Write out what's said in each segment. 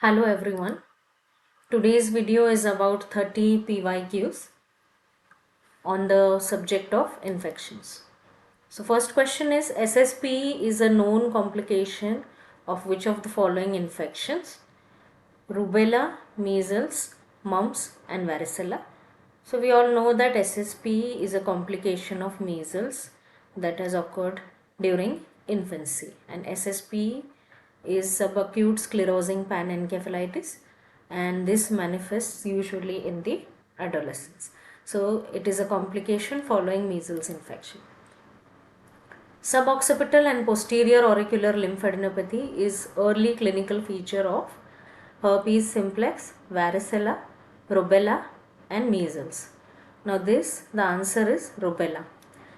Hello everyone. Today's video is about 30 PYQs on the subject of infections. So first question is SSP is a known complication of which of the following infections? Rubella, measles, mumps and varicella. So we all know that SSP is a complication of measles that has occurred during infancy, and SSP is subacute sclerosing panencephalitis, and this manifests usually in the adolescence. So it is a complication following measles infection. Suboccipital and posterior auricular lymphadenopathy is early clinical feature of herpes simplex, varicella, rubella and measles. Now the answer is rubella.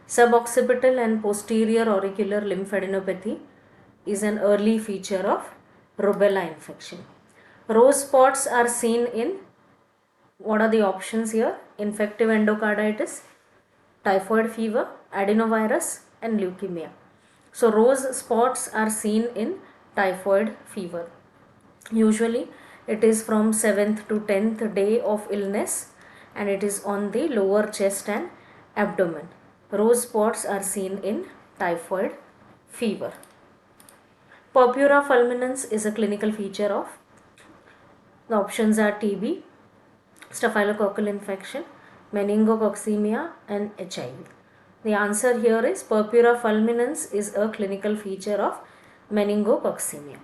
Suboccipital and posterior auricular lymphadenopathy is an early feature of rubella infection. Rose spots are seen in, what are the options here? Infective endocarditis, typhoid fever, adenovirus and leukemia. So rose spots are seen in typhoid fever. Usually it is from 7th to 10th day of illness and it is on the lower chest and abdomen. Rose spots are seen in typhoid fever. Purpura fulminans is a clinical feature of, the options are TB, staphylococcal infection, meningococcemia and HIV. The answer here is purpura fulminans is a clinical feature of meningococcemia.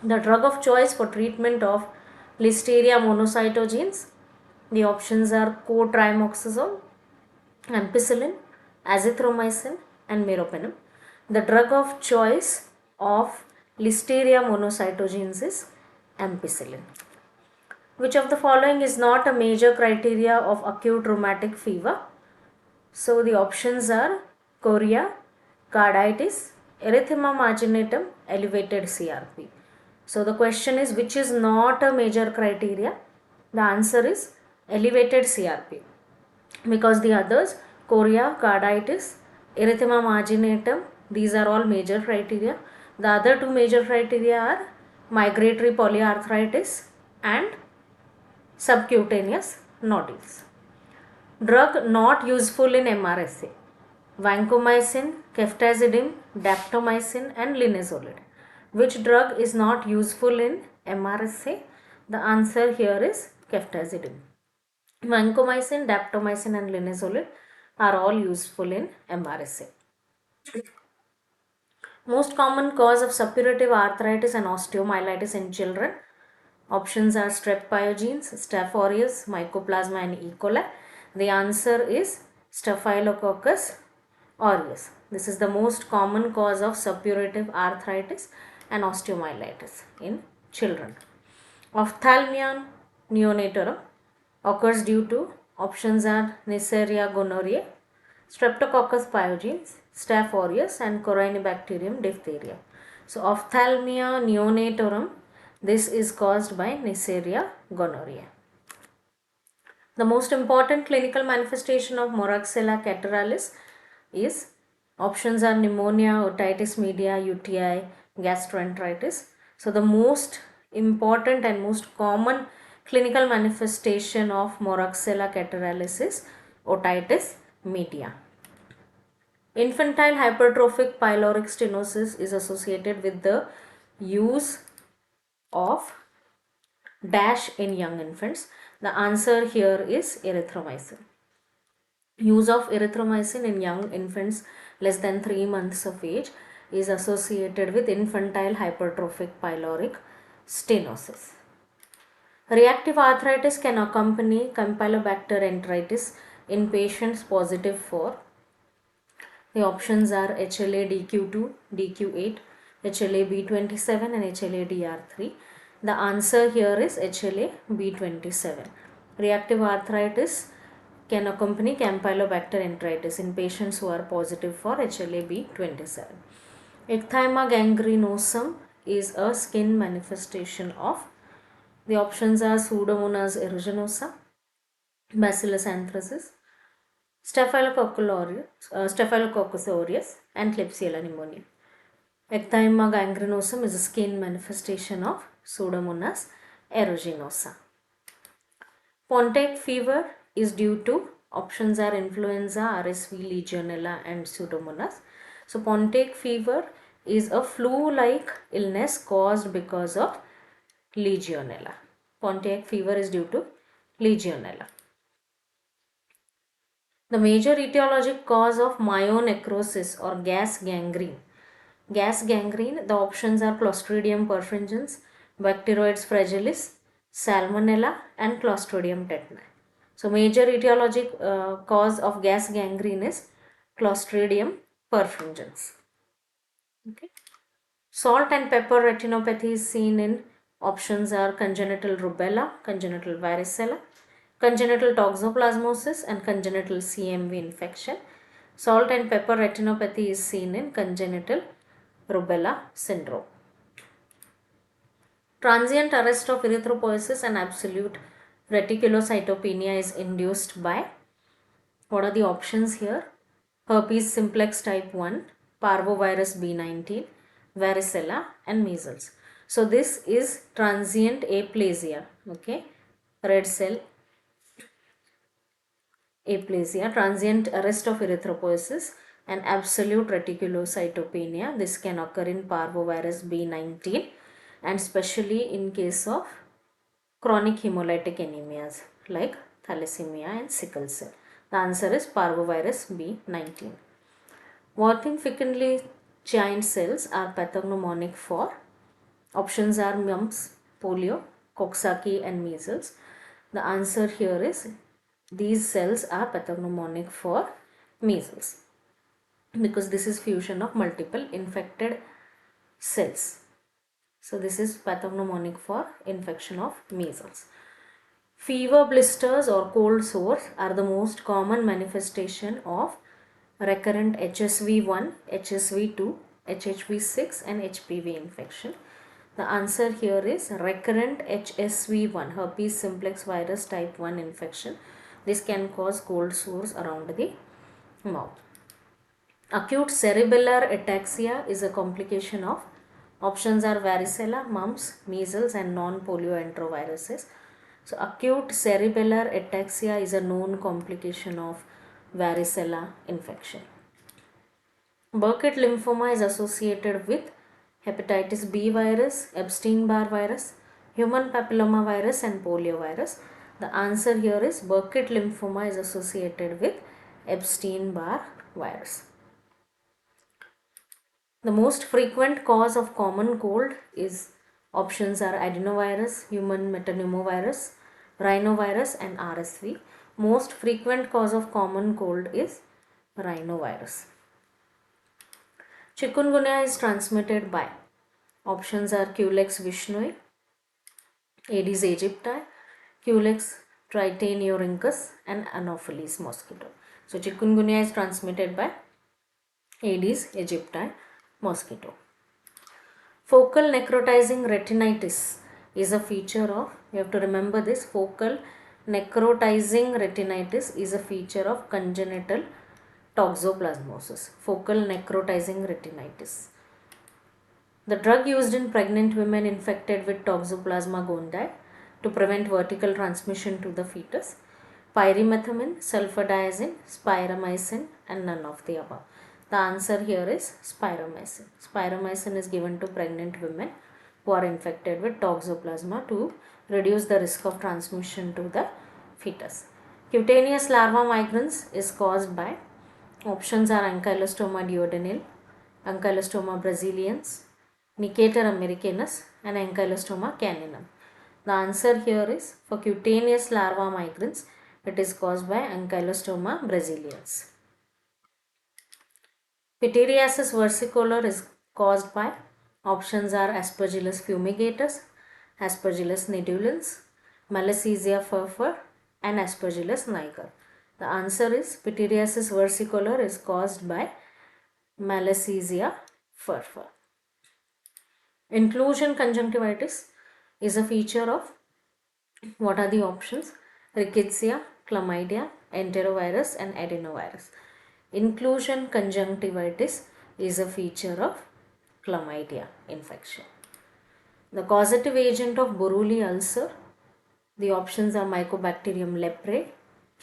The drug of choice for treatment of Listeria monocytogenes, the options are cotrimoxazole, ampicillin, azithromycin and meropenem. The drug of choice of Listeria monocytogenes is ampicillin. Which of the following is not a major criteria of acute rheumatic fever? So the options are chorea, carditis, erythema marginatum, elevated CRP. So the question is, which is not a major criteria? The answer is elevated CRP, because the others, chorea, carditis, erythema marginatum, these are all major criteria. The other two major criteria are migratory polyarthritis and subcutaneous nodules. Drug not useful in MRSA: vancomycin, ceftazidime, daptomycin and linezolid. Which drug is not useful in MRSA? The answer here is ceftazidime. Vancomycin, daptomycin and linezolid are all useful in MRSA. Most common cause of suppurative arthritis and osteomyelitis in children. Options are strep pyogenes, Staph aureus, Mycoplasma and E. coli. The answer is Staphylococcus aureus. This is the most common cause of suppurative arthritis and osteomyelitis in children. Ophthalmia neonatorum occurs due to, options are Neisseria gonorrhoeae, Streptococcus pyogenes, Staph aureus and Corynebacterium diphtheria. So ophthalmia neonatorum, this is caused by Neisseria gonorrhoeae. The most important clinical manifestation of Moraxella catarrhalis is, options are pneumonia, otitis media, UTI, gastroenteritis. So the most important and most common clinical manifestation of Moraxella catarrhalis is otitis media. Infantile hypertrophic pyloric stenosis is associated with the use of dash in young infants. The answer here is erythromycin. Use of erythromycin in young infants less than 3 months of age is associated with infantile hypertrophic pyloric stenosis. Reactive arthritis can accompany Campylobacter enteritis in patients positive for, the options are HLA-DQ2, DQ8, HLA-B27 and HLA-DR3. The answer here is HLA-B27. Reactive arthritis can accompany Campylobacter enteritis in patients who are positive for HLA-B27. Ecthyma gangrenosum is a skin manifestation of, the options are Pseudomonas aeruginosa, Bacillus anthracis, Staphylococcus aureus and Klebsiella pneumoniae. Ecthyma gangrenosum is a skin manifestation of Pseudomonas aeruginosa. Pontic fever is due to options are influenza, RSV, Legionella and Pseudomonas. So Pontic fever is a flu-like illness caused because of Legionella. Pontic fever is due to Legionella. The major etiologic cause of myonecrosis or gas gangrene. Gas gangrene, the options are Clostridium perfringens, Bacteroides fragilis, Salmonella and Clostridium tetani. So major etiologic cause of gas gangrene is Clostridium perfringens. Okay. Salt and pepper retinopathy is seen in options are congenital rubella, congenital varicella, congenital toxoplasmosis and congenital CMV infection. Salt and pepper retinopathy is seen in congenital rubella syndrome. Transient arrest of erythropoiesis and absolute reticulocytopenia is induced by, what are the options here? Herpes simplex type 1, parvovirus B19, varicella and measles. So this is transient aplasia, okay? Red cell aplasia, transient arrest of erythropoiesis and absolute reticulocytopenia. This can occur in parvovirus B19 and especially in case of chronic hemolytic anemias like thalassemia and sickle cell. The answer is parvovirus B19. Warping fecundly giant cells are pathognomonic for, options are mumps, polio, Coxsackie and measles. The answer here is these cells are pathognomonic for measles because this is fusion of multiple infected cells. So this is pathognomonic for infection of measles. Fever, blisters or cold sores are the most common manifestation of recurrent HSV1, HSV2, HHV6 and HPV infection. The answer here is recurrent HSV1, herpes simplex virus type 1 infection. This can cause cold sores around the mouth. Acute cerebellar ataxia is a complication of, options are varicella, mumps, measles and non-polio enteroviruses. So acute cerebellar ataxia is a known complication of varicella infection. Burkitt lymphoma is associated with hepatitis B virus, Epstein-Barr virus, human papilloma virus and poliovirus. The answer here is Burkitt lymphoma is associated with Epstein-Barr virus. The most frequent cause of common cold is, options are adenovirus, human metapneumovirus, rhinovirus and RSV. Most frequent cause of common cold is rhinovirus. Chikungunya is transmitted by, options are Culex vishnui, Aedes aegypti, Culex tritaniorhynchus and Anopheles mosquito. So chikungunya is transmitted by Aedes aegypti mosquito. Focal necrotizing retinitis is a feature of, you have to remember this, focal necrotizing retinitis is a feature of congenital toxoplasmosis. Focal necrotizing retinitis. The drug used in pregnant women infected with Toxoplasma gondii to prevent vertical transmission to the fetus, pyrimethamine, sulfadiazine, spiramycin and none of the above. The answer here is spiramycin. Spiramycin is given to pregnant women who are infected with Toxoplasma to reduce the risk of transmission to the fetus. Cutaneous larva migrans is caused by, options are Ankylostoma duodenale, Ankylostoma brasiliensis, Necator americanus and Ankylostoma caninum. The answer here is for cutaneous larva migrans, it is caused by Ankylostoma brasiliensis. Pityriasis versicolor is caused by, options are Aspergillus fumigatus, Aspergillus nidulans, Malassezia furfur and Aspergillus niger. The answer is Pityriasis versicolor is caused by Malassezia furfur. Inclusion conjunctivitis is a feature of, what are the options? Rickettsia, chlamydia, enterovirus and adenovirus. Inclusion conjunctivitis is a feature of chlamydia infection. The causative agent of Buruli ulcer, the options are Mycobacterium leprae,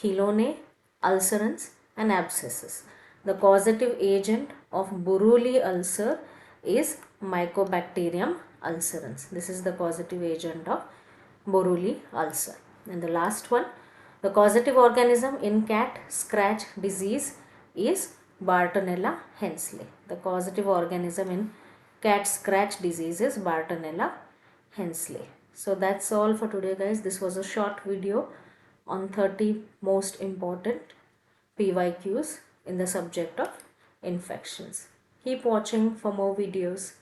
Chelonae, ulcerans and abscesses. The causative agent of Buruli ulcer is Mycobacterium ulcerans. This is the causative agent of Buruli ulcer. And the last one, the causative organism in cat scratch disease is Bartonella henselae. The causative organism in cat scratch disease is Bartonella henselae. So that's all for today, guys. This was a short video on 30 most important PYQs in the subject of infections. Keep watching for more videos.